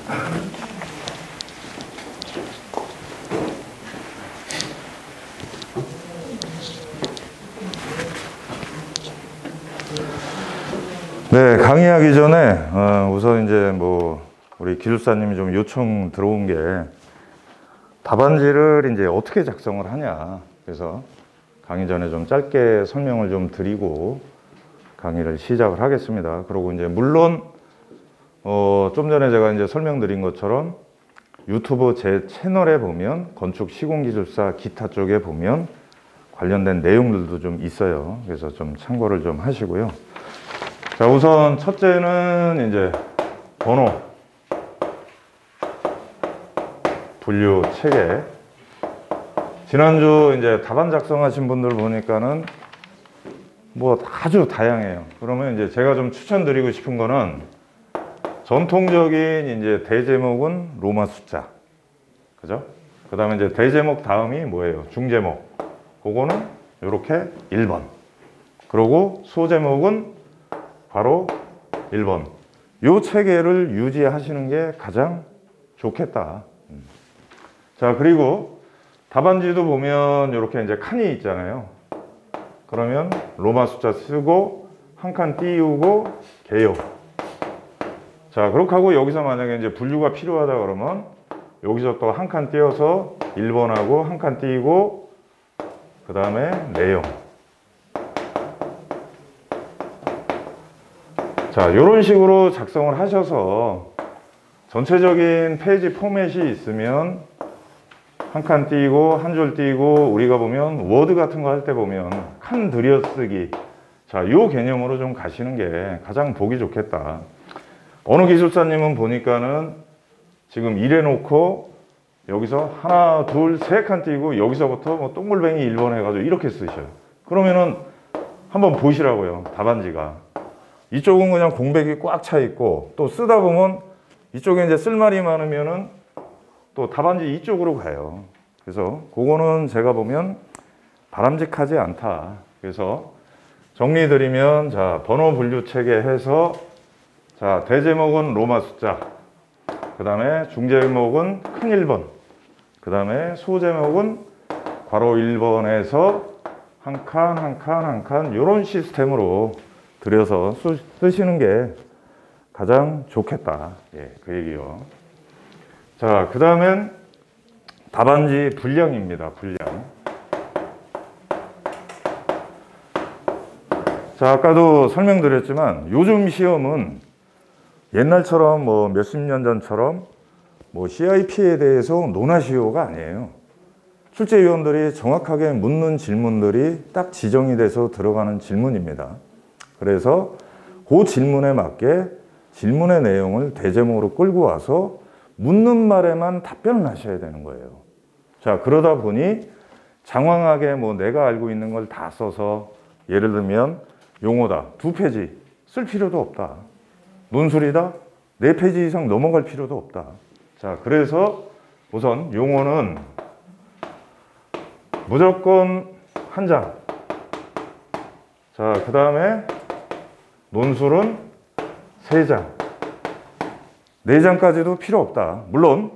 네, 강의하기 전에 우선 이제 뭐 우리 기술사님이 좀 요청 들어온 게 답안지를 이제 어떻게 작성을 하냐. 그래서 강의 전에 좀 짧게 설명을 좀 드리고 강의를 시작을 하겠습니다. 그리고 이제 물론 좀 전에 제가 이제 설명드린 것처럼 유튜브 제 채널에 보면 건축 시공기술사 기타 쪽에 보면 관련된 내용들도 좀 있어요. 그래서 좀 참고를 좀 하시고요. 자, 우선 첫째는 이제 번호 분류 체계. 지난주 이제 답안 작성하신 분들 보니까는 뭐 아주 다양해요. 그러면 이제 제가 좀 추천드리고 싶은 거는 전통적인 이제 대제목은 로마 숫자. 그죠? 그 다음에 이제 대제목 다음이 뭐예요? 중제목. 그거는 이렇게 1번. 그리고 소제목은 바로 1번. 요 체계를 유지하시는 게 가장 좋겠다. 자, 그리고 답안지도 보면 이렇게 이제 칸이 있잖아요. 그러면 로마 숫자 쓰고 한 칸 띄우고 개요. 자, 그렇게 하고 여기서 만약에 이제 분류가 필요하다 그러면 여기서 또 한 칸 띄워서 1번하고 한 칸 띄고 그 다음에 내용. 자, 이런 식으로 작성을 하셔서 전체적인 페이지 포맷이 있으면 한 칸 띄고 한 줄 띄고 우리가 보면 워드 같은 거 할 때 보면 칸 들여쓰기. 자, 요 개념으로 좀 가시는 게 가장 보기 좋겠다. 어느 기술사님은 보니까는 지금 이래 놓고 여기서 하나, 둘, 세 칸 띄고 여기서부터 뭐 동글뱅이 1번 해가지고 이렇게 쓰셔요. 그러면은 한번 보시라고요. 답안지가. 이쪽은 그냥 공백이 꽉 차 있고 또 쓰다 보면 이쪽에 이제 쓸 말이 많으면은 또 답안지 이쪽으로 가요. 그래서 그거는 제가 보면 바람직하지 않다. 그래서 정리드리면 자, 번호 분류 체계 해서 자, 대제목은 로마 숫자. 그 다음에 중제목은 큰 1번. 그 다음에 소제목은 괄호 1번에서 한 칸, 한 칸, 한 칸, 요런 시스템으로 들여서 쓰시는 게 가장 좋겠다. 예, 그 얘기요. 자, 그 다음엔 답안지 분량입니다. 분량. 자, 아까도 설명드렸지만 요즘 시험은 옛날처럼 뭐 몇십 년 전처럼 뭐 CIP에 대해서 논하시오가 아니에요. 출제위원들이 정확하게 묻는 질문들이 딱 지정이 돼서 들어가는 질문입니다. 그래서 그 질문에 맞게 질문의 내용을 대제목으로 끌고 와서 묻는 말에만 답변을 하셔야 되는 거예요. 자, 그러다 보니 장황하게 뭐 내가 알고 있는 걸 다 써서 예를 들면 용어다. 2페이지 쓸 필요도 없다. 논술이다. 4페이지 이상 넘어갈 필요도 없다. 자, 그래서 우선 용어는 무조건 한 장. 자, 그 다음에 논술은 3장. 4장까지도 필요 없다. 물론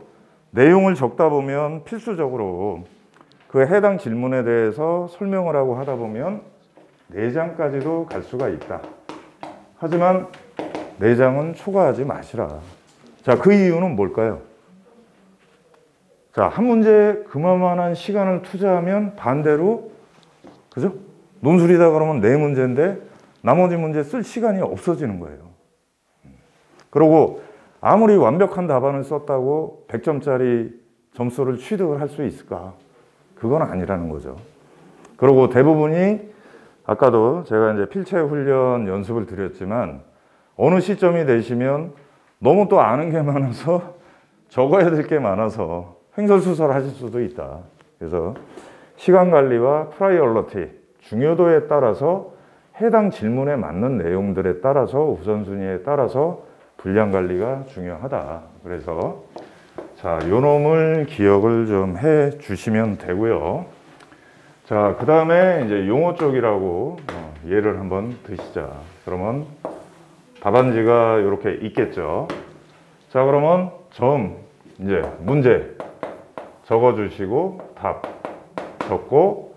내용을 적다 보면 필수적으로 그 해당 질문에 대해서 설명을 하고 하다 보면 4장까지도 갈 수가 있다. 하지만 4장은 초과하지 마시라. 자, 그 이유는 뭘까요? 자, 한 문제에 그만한 시간을 투자하면 반대로, 그죠? 논술이다 그러면 4문제인데 나머지 문제 쓸 시간이 없어지는 거예요. 그리고 아무리 완벽한 답안을 썼다고 100점짜리 점수를 취득을 할 수 있을까? 그건 아니라는 거죠. 그리고 대부분이 아까도 제가 이제 필체 훈련 연습을 드렸지만 어느 시점이 되시면 너무 또 아는 게 많아서 적어야 될 게 많아서 횡설수설 하실 수도 있다. 그래서 시간 관리와 프라이어리티, 중요도에 따라서 해당 질문에 맞는 내용들에 따라서 우선순위에 따라서 분량 관리가 중요하다. 그래서 자, 요 놈을 기억을 좀 해 주시면 되고요. 자, 그 다음에 이제 용어 쪽이라고 예를 한번 드시자. 그러면 답안지가 이렇게 있겠죠. 자, 그러면 점, 이제 문제 적어주시고 답 적고,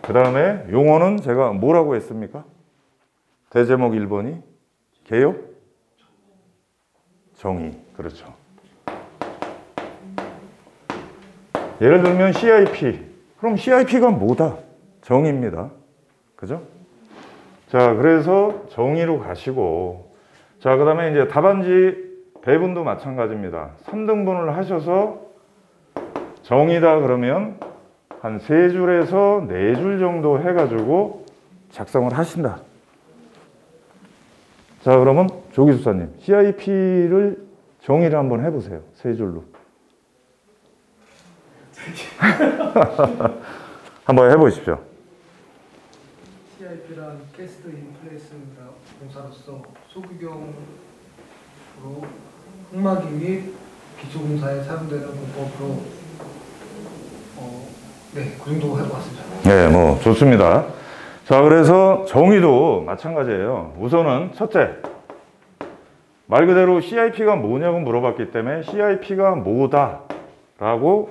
그 다음에 용어는 제가 뭐라고 했습니까? 대제목 1번이 개요? 정의. 그렇죠. 예를 들면 CIP. 그럼 CIP가 뭐다? 정의입니다. 그죠? 자, 그래서 정의로 가시고, 자, 그 다음에 이제 답안지 배분도 마찬가지입니다. 3등분을 하셔서 정의다 그러면 한 3줄에서 4줄 정도 해가지고 작성을 하신다. 자, 그러면 조기수사님, CIP를 정의를 한번 해보세요. 3줄로. 한번 해보십시오. CIP란 캐스트 인플레이스 공사로서 소규경으로 흑마기 및 기초공사에 사용되는 공법으로 네, 그 정도 해봤습니다. 네, 뭐 좋습니다. 자, 그래서 정의도 마찬가지예요. 우선은 첫째, 말 그대로 CIP가 뭐냐고 물어봤기 때문에 CIP가 뭐다 라고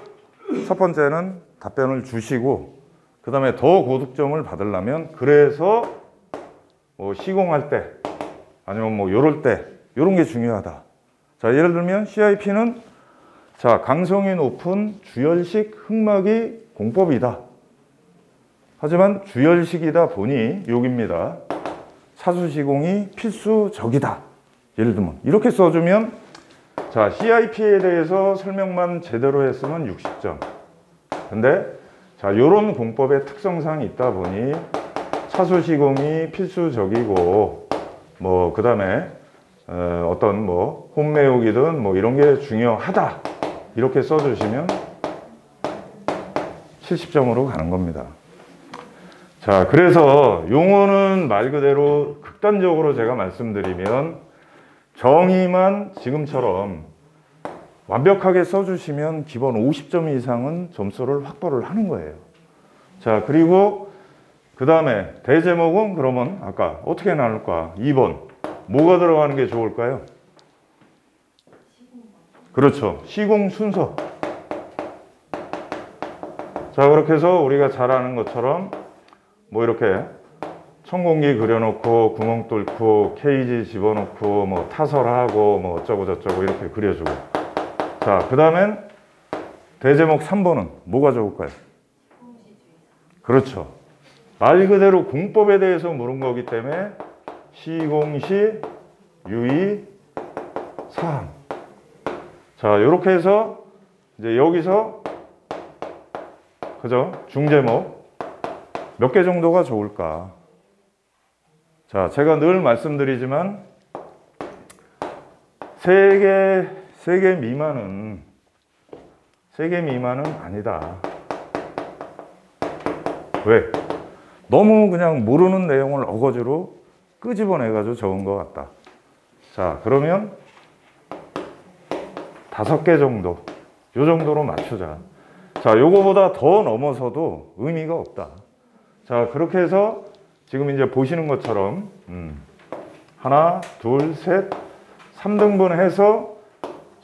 첫 번째는 답변을 주시고, 그 다음에 더 고득점을 받으려면 그래서 뭐 시공할 때 아니면 뭐 요럴 때 요런 게 중요하다. 자, 예를 들면 CIP는 자, 강성이 높은 주열식 흑막이 공법이다. 하지만 주열식이다 보니 여기입니다. 차수시공이 필수적이다. 예를 들면 이렇게 써주면, 자, CIP에 대해서 설명만 제대로 했으면 60점. 근데 자, 요런 공법의 특성상이 있다 보니 차수시공이 필수적이고, 뭐 그 다음에 어떤 뭐 홈매우기든 뭐 이런 게 중요하다. 이렇게 써주시면 70점으로 가는 겁니다. 자, 그래서 용어는 말 그대로 극단적으로 제가 말씀드리면 정의만 지금처럼 완벽하게 써주시면 기본 50점 이상은 점수를 확보를 하는 거예요. 자, 그리고 그 다음에 대제목은 그러면 아까 어떻게 나눌까? 2번 뭐가 들어가는 게 좋을까요? 그렇죠. 시공 순서. 자, 그렇게 해서 우리가 잘 아는 것처럼 뭐 이렇게 천공기 그려놓고 구멍 뚫고 케이지 집어넣고 뭐 타설하고 뭐 어쩌고 저쩌고 이렇게 그려주고. 자, 그 다음엔 대제목 3번은 뭐가 좋을까요? 그렇죠. 말 그대로 공법에 대해서 물은 거기 때문에 시공시 유의 사항. 자, 이렇게 해서 이제 여기서 그죠? 중제목 몇 개 정도가 좋을까? 자, 제가 늘 말씀드리지만 3개 미만은 아니다. 왜? 너무 그냥 모르는 내용을 어거지로 끄집어내가지고 적은 것 같다. 자, 그러면 5개 정도, 요 정도로 맞추자. 자, 요거보다 더 넘어서도 의미가 없다. 자, 그렇게 해서 지금 이제 보시는 것처럼 하나, 둘, 셋, 3등분 해서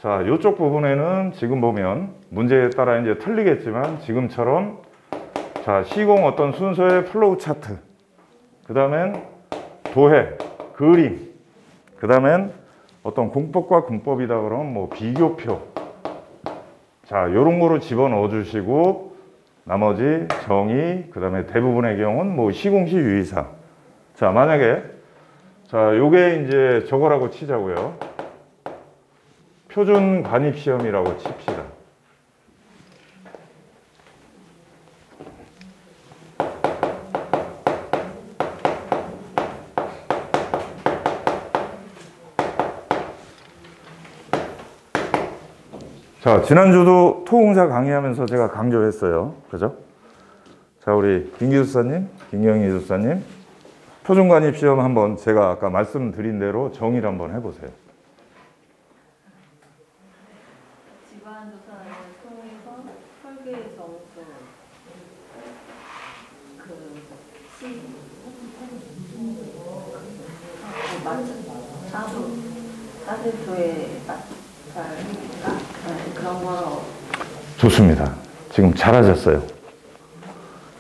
자, 요쪽 부분에는 지금 보면 문제에 따라 이제 틀리겠지만 지금처럼 자, 시공 어떤 순서의 플로우 차트, 그 다음엔 도해, 그림, 그 다음엔 어떤 공법과 군법이다 그러면 뭐 비교표. 자, 요런 거로 집어넣어 주시고 나머지 정의, 그 다음에 대부분의 경우는 뭐 시공시 유의사항. 자, 만약에 자, 요게 이제 저거라고 치자고요. 표준 관입 시험이라고 칩시다. 자, 지난주도 토공사 강의하면서 제가 강조했어요. 그죠? 자, 우리 김기수사님, 김경희 기수사님, 표준관입시험 한번 제가 아까 말씀드린 대로 정의를 한번 해보세요. 집안조사를 통해서 설계 점수, 사수표에 그런 거는 좋습니다. 지금 잘하셨어요.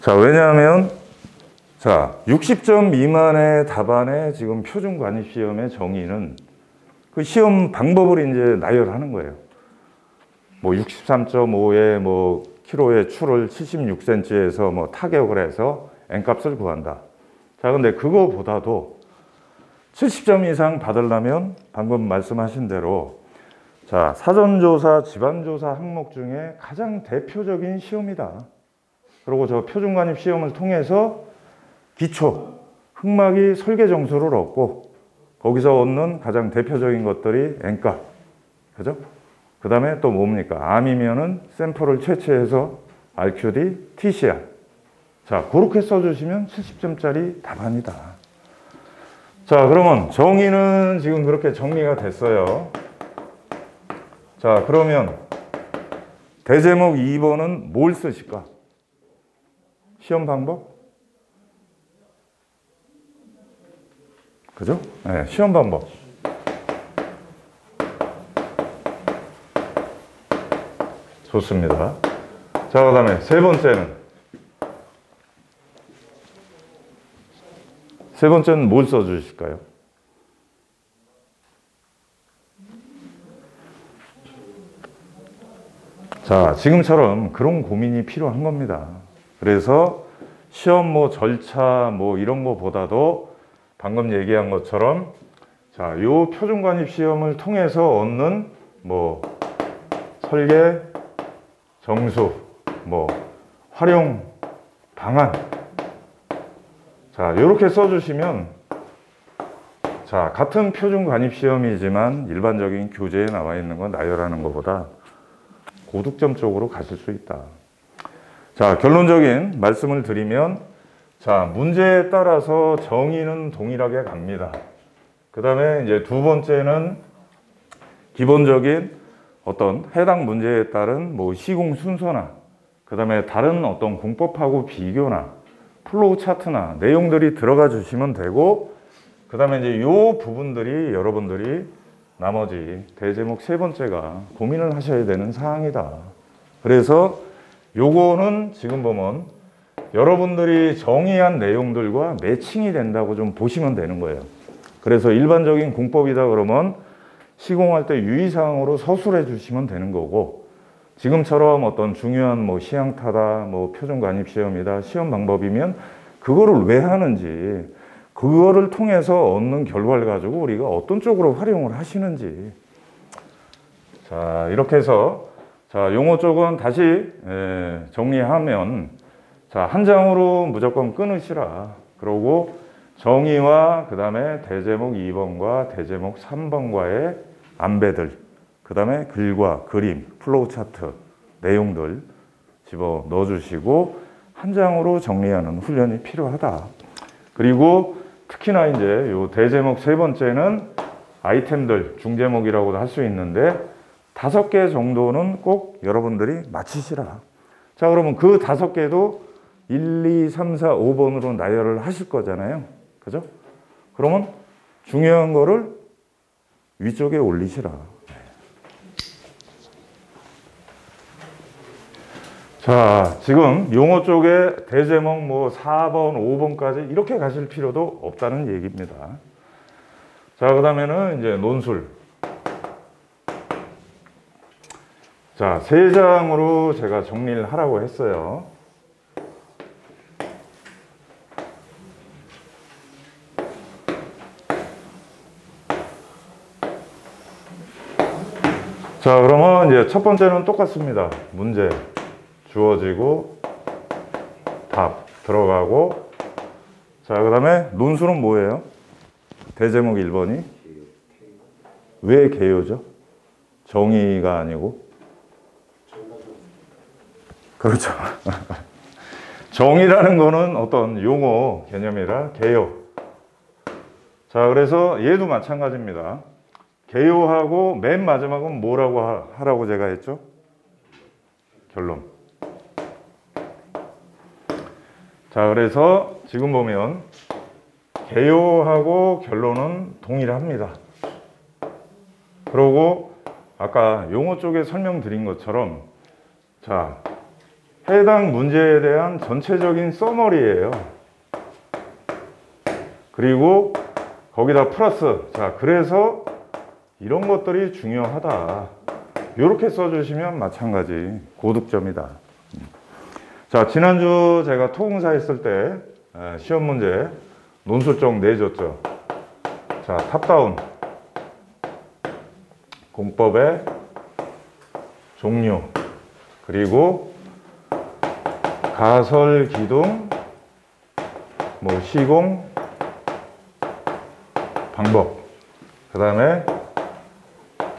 자, 왜냐하면 자, 60점 미만의 답안의 지금 표준관입시험의 정의는 그 시험 방법을 이제 나열하는 거예요. 뭐 63.5에 뭐 키로의 추를 76cm에서 뭐 타격을 해서 n값을 구한다. 자, 근데 그거보다도 70점 이상 받으려면 방금 말씀하신 대로 자, 사전조사, 집안조사 항목 중에 가장 대표적인 시험이다. 그리고 저 표준관입 시험을 통해서 기초, 흑막이 설계 점수를 얻고 거기서 얻는 가장 대표적인 것들이 n값, 그죠? 그 다음에 또 뭡니까? 암이면은 샘플을 채취해서 RQD, TCR. 자, 그렇게 써주시면 70점짜리 답안이다. 자, 그러면 정의는 지금 그렇게 정리가 됐어요. 자, 그러면 대제목 2번은 뭘 쓰실까? 시험 방법? 그죠? 네, 시험 방법. 좋습니다. 자, 그 다음에 세 번째는 뭘 써주실까요? 자, 지금처럼 그런 고민이 필요한 겁니다. 그래서 시험 뭐 절차 뭐 이런 거보다도 방금 얘기한 것처럼 자, 요 표준관입 시험을 통해서 얻는 뭐 설계, 정수, 뭐 활용 방안. 자, 요렇게 써주시면 자, 같은 표준관입 시험이지만 일반적인 교재에 나와 있는 건 나열하는 것보다 고득점 쪽으로 가실 수 있다. 자, 결론적인 말씀을 드리면 자, 문제에 따라서 정의는 동일하게 갑니다. 그 다음에 이제 두 번째는 기본적인 어떤 해당 문제에 따른 뭐 시공 순서나 그 다음에 다른 어떤 공법하고 비교나 플로우 차트나 내용들이 들어가 주시면 되고 그 다음에 이제 요 부분들이 여러분들이 나머지 대제목 세 번째가 고민을 하셔야 되는 사항이다. 그래서 요거는 지금 보면 여러분들이 정의한 내용들과 매칭이 된다고 좀 보시면 되는 거예요. 그래서 일반적인 공법이다 그러면 시공할 때 유의사항으로 서술해 주시면 되는 거고 지금처럼 어떤 중요한 뭐 시향타다, 뭐 표준관입시험이다, 시험 방법이면 그거를 왜 하는지 그거를 통해서 얻는 결과를 가지고 우리가 어떤 쪽으로 활용을 하시는지 자, 이렇게 해서 자, 용어 쪽은 다시 정리하면 자, 한 장으로 무조건 끊으시라. 그러고 정의와 그 다음에 대제목 2번과 대제목 3번과의 안배들 그 다음에 글과 그림, 플로우 차트, 내용들 집어 넣어주시고 한 장으로 정리하는 훈련이 필요하다. 그리고 특히나 이제 요 대제목 세 번째는 아이템들 중제목이라고도 할 수 있는데 5개 정도는 꼭 여러분들이 맞히시라. 자, 그러면 그 5개도 1, 2, 3, 4, 5번으로 나열을 하실 거잖아요. 그죠? 그러면 중요한 거를 위쪽에 올리시라. 자, 지금 용어 쪽에 대제목 뭐 4번, 5번까지 이렇게 가실 필요도 없다는 얘기입니다. 자, 그 다음에는 이제 논술. 자, 3장으로 제가 정리를 하라고 했어요. 자, 그러면 이제 첫 번째는 똑같습니다. 문제 주어지고 답 들어가고 자, 그 다음에 논술은 뭐예요? 대제목 1번이 왜 개요죠? 정의가 아니고 그렇죠. 정의라는 거는 어떤 용어 개념이라 개요. 자, 그래서 얘도 마찬가지입니다. 개요하고 맨 마지막은 뭐라고 하라고 제가 했죠? 결론. 자, 그래서 지금 보면 개요하고 결론은 동일합니다. 그리고 아까 용어 쪽에 설명드린 것처럼 자, 해당 문제에 대한 전체적인 서머리예요. 그리고 거기다 플러스, 자, 그래서 이런 것들이 중요하다. 이렇게 써주시면 마찬가지 고득점이다. 자, 지난주 제가 토공사 했을 때 시험 문제 논술 쪽 내줬죠. 자, 탑다운 공법의 종류, 그리고 가설, 기둥, 뭐 시공, 방법, 그 다음에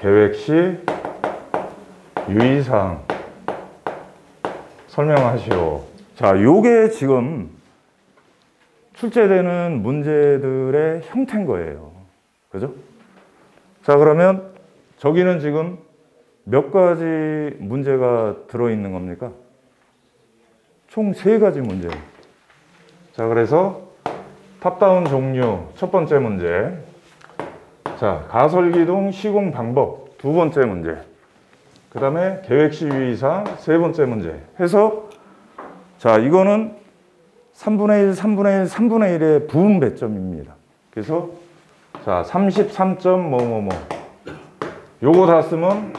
계획 시 유의사항 설명하시오. 자, 요게 지금 출제되는 문제들의 형태인 거예요. 그죠? 자, 그러면 저기는 지금 몇 가지 문제가 들어있는 겁니까? 총 3가지 문제. 자, 그래서 탑다운 종류 첫 번째 문제. 자, 가설기둥 시공 방법 두 번째 문제. 그 다음에 계획시 유의사항 세 번째 문제 해서, 자, 이거는 3분의 1, 3분의 1, 3분의 1의 부분 배점입니다. 그래서 자, 33점 뭐뭐뭐 요거 다 쓰면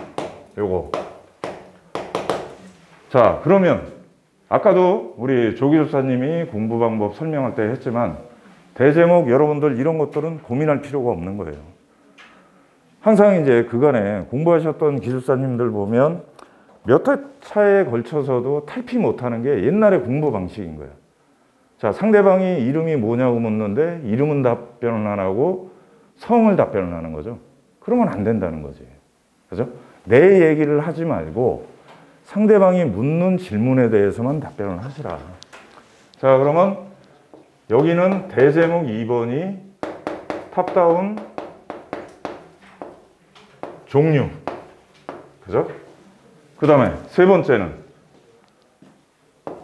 요거. 자, 그러면 아까도 우리 조기조사님이 공부 방법 설명할 때 했지만 대제목 여러분들 이런 것들은 고민할 필요가 없는 거예요. 항상 이제 그간에 공부하셨던 기술사님들 보면 몇 회차에 걸쳐서도 탈피 못하는 게 옛날의 공부 방식인 거예요. 자, 상대방이 이름이 뭐냐고 묻는데 이름은 답변을 안 하고 성을 답변을 하는 거죠. 그러면 안 된다는 거지. 그죠? 내 얘기를 하지 말고 상대방이 묻는 질문에 대해서만 답변을 하시라. 자, 그러면 여기는 대제목 2번이 탑다운 종류. 그죠? 그 다음에 세 번째는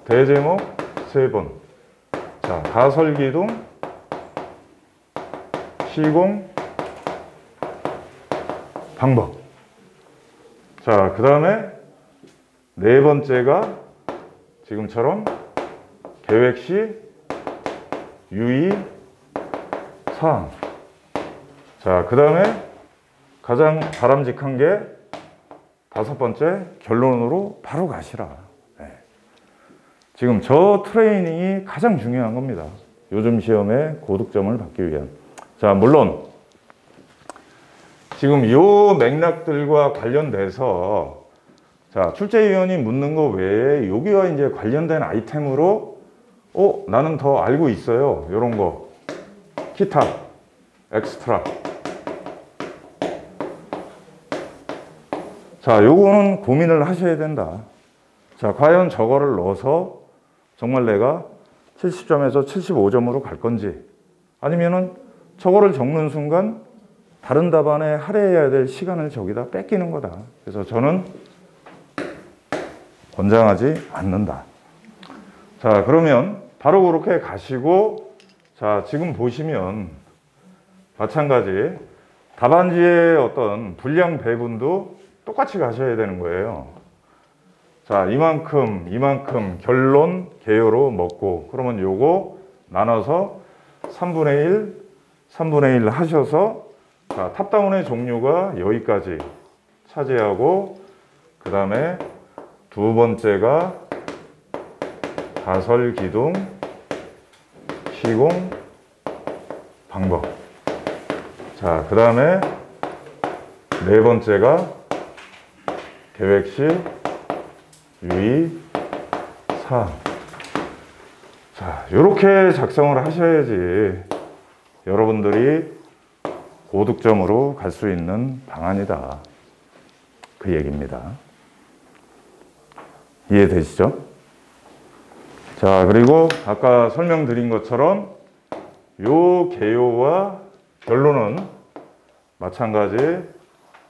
대제목 3번. 자, 가설기둥, 시공, 방법. 자, 그 다음에 네 번째가 지금처럼 계획시 유의사항. 자, 그 다음에 가장 바람직한 게 다섯 번째 결론으로 바로 가시라. 네. 지금 저 트레이닝이 가장 중요한 겁니다. 요즘 시험에 고득점을 받기 위한. 자, 물론 지금 요 맥락들과 관련돼서 자, 출제위원이 묻는 거 외에 여기와 이제 관련된 아이템으로 나는 더 알고 있어요. 요런 거. 기타, 엑스트라. 자, 요거는 고민을 하셔야 된다. 자, 과연 저거를 넣어서 정말 내가 70점에서 75점으로 갈 건지, 아니면은 저거를 적는 순간 다른 답안에 할애해야 될 시간을 저기다 뺏기는 거다. 그래서 저는 권장하지 않는다. 자, 그러면 바로 그렇게 가시고, 자, 지금 보시면 마찬가지 답안지의 어떤 분량 배분도 똑같이 가셔야 되는 거예요. 자, 이만큼 결론 개요로 먹고, 그러면 요거 나눠서 3분의 1, 3분의 1 하셔서, 자, 탑다운의 종류가 여기까지 차지하고, 그 다음에 두 번째가 가설, 기둥, 시공, 방법. 자, 그 다음에 네 번째가 계획시 유의사항. 자, 이렇게 작성을 하셔야지 여러분들이 고득점으로 갈 수 있는 방안이다. 그 얘기입니다. 이해되시죠? 자, 그리고 아까 설명드린 것처럼 요 개요와 결론은 마찬가지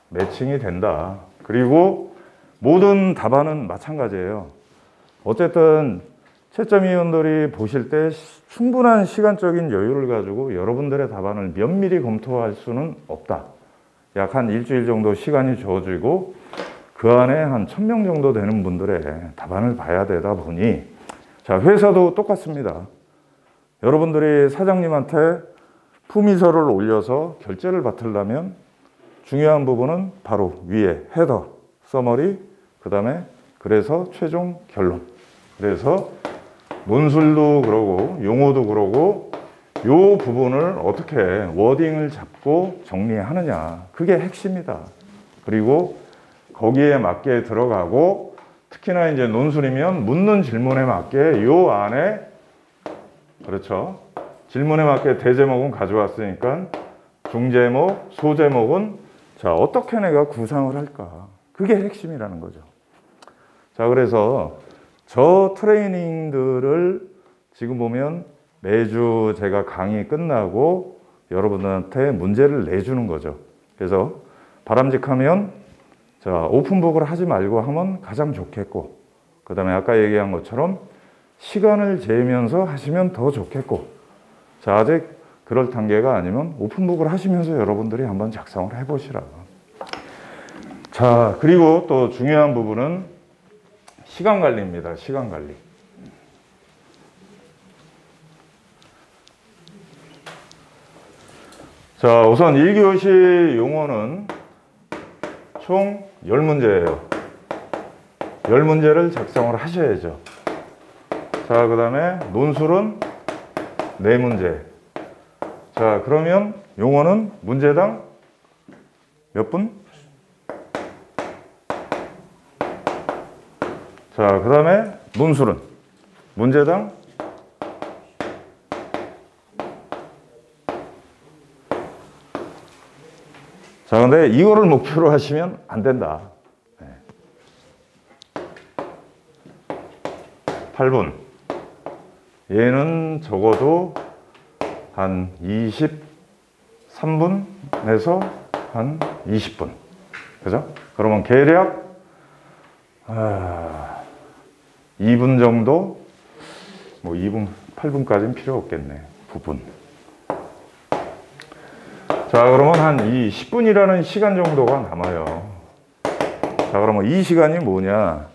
매칭이 된다. 그리고 모든 답안은 마찬가지예요. 어쨌든 채점위원들이 보실 때 충분한 시간적인 여유를 가지고 여러분들의 답안을 면밀히 검토할 수는 없다. 약 한 일주일 정도 시간이 주어지고 그 안에 한 1000명 정도 되는 분들의 답안을 봐야 되다 보니 자, 회사도 똑같습니다. 여러분들이 사장님한테 품위서를 올려서 결제를 받으려면 중요한 부분은 바로 위에 헤더, 서머리, 그 다음에 그래서 최종 결론. 그래서 논술도 그러고 용어도 그러고 요 부분을 어떻게 워딩을 잡고 정리하느냐. 그게 핵심이다. 그리고 거기에 맞게 들어가고 특히나 이제 논술이면 묻는 질문에 맞게 요 안에 그렇죠. 질문에 맞게 대제목은 가져왔으니까 중제목, 소제목은 자, 어떻게 내가 구상을 할까? 그게 핵심이라는 거죠. 자, 그래서 저 트레이닝들을 지금 보면 매주 제가 강의 끝나고 여러분들한테 문제를 내주는 거죠. 그래서 바람직하면 자, 오픈북을 하지 말고 하면 가장 좋겠고, 그 다음에 아까 얘기한 것처럼 시간을 재면서 하시면 더 좋겠고, 자, 아직 그럴 단계가 아니면 오픈북을 하시면서 여러분들이 한번 작성을 해보시라. 자, 그리고 또 중요한 부분은 시간 관리입니다. 시간 관리. 자, 우선 1교시 용어는 총 10문제예요. 10문제를 작성을 하셔야죠. 자, 그 다음에 논술은 4문제. 자, 그러면 용어는 문제당 몇 분? 자, 그 다음에 논술은 문제당 자, 근데 이거를 목표로 하시면 안 된다. 8분. 얘는 적어도 한 23분에서 한 20분. 그죠? 그러면 계략 2분 정도? 뭐 2분, 8분까지는 필요 없겠네. 9분. 자, 그러면 한 이 10분이라는 시간 정도가 남아요. 자, 그러면 이 시간이 뭐냐?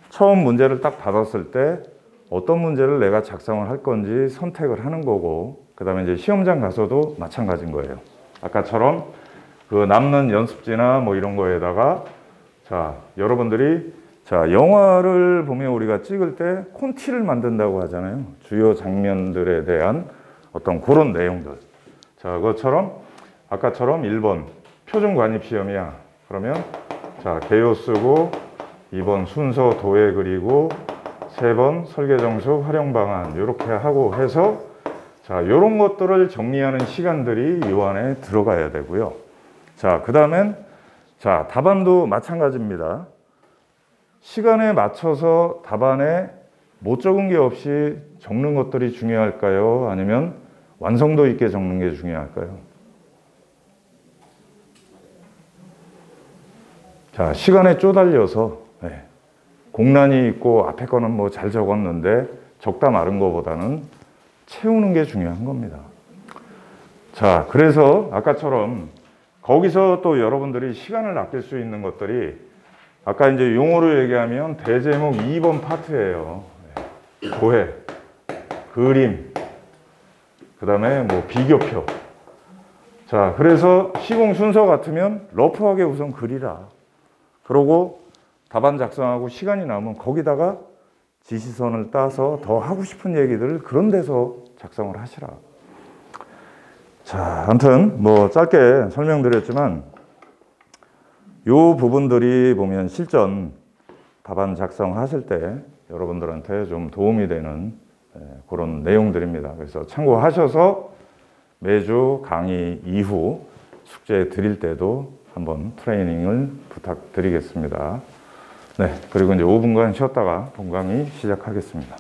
처음 문제를 딱 받았을 때 어떤 문제를 내가 작성을 할 건지 선택을 하는 거고, 그 다음에 이제 시험장 가서도 마찬가지인 거예요. 아까처럼 그 남는 연습지나 뭐 이런 거에다가 자, 여러분들이 자, 영화를 보면 우리가 찍을 때 콘티를 만든다고 하잖아요. 주요 장면들에 대한 어떤 그런 내용들. 자, 그것처럼 아까처럼 1번 표준 관입 시험이야. 그러면 자, 개요 쓰고 2번 순서 도해 그리고 3번 설계 정수 활용 방안 이렇게 하고 해서 자, 이런 것들을 정리하는 시간들이 이 안에 들어가야 되고요. 자, 그 다음엔 자, 답안도 마찬가지입니다. 시간에 맞춰서 답안에 못 적은 게 없이 적는 것들이 중요할까요? 아니면 완성도 있게 적는 게 중요할까요? 자, 시간에 쪼달려서 공란이 있고 앞에 거는 뭐 잘 적었는데 적다 마른 거보다는 채우는 게 중요한 겁니다. 자, 그래서 아까처럼 거기서 또 여러분들이 시간을 아낄 수 있는 것들이 아까 이제 용어로 얘기하면 대제목 2번 파트예요. 도해, 그림, 그 다음에 뭐 비교표. 자, 그래서 시공 순서 같으면 러프하게 우선 그리라. 그러고 답안 작성하고 시간이 남으면 거기다가 지시선을 따서 더 하고 싶은 얘기들을 그런 데서 작성을 하시라. 자, 아무튼 뭐 짧게 설명드렸지만 요 부분들이 보면 실전 답안 작성하실 때 여러분들한테 좀 도움이 되는 그런 내용들입니다. 그래서 참고하셔서 매주 강의 이후 숙제 드릴 때도 한번 트레이닝을 부탁드리겠습니다. 네, 그리고 이제 5분간 쉬었다가 본 강의 시작하겠습니다.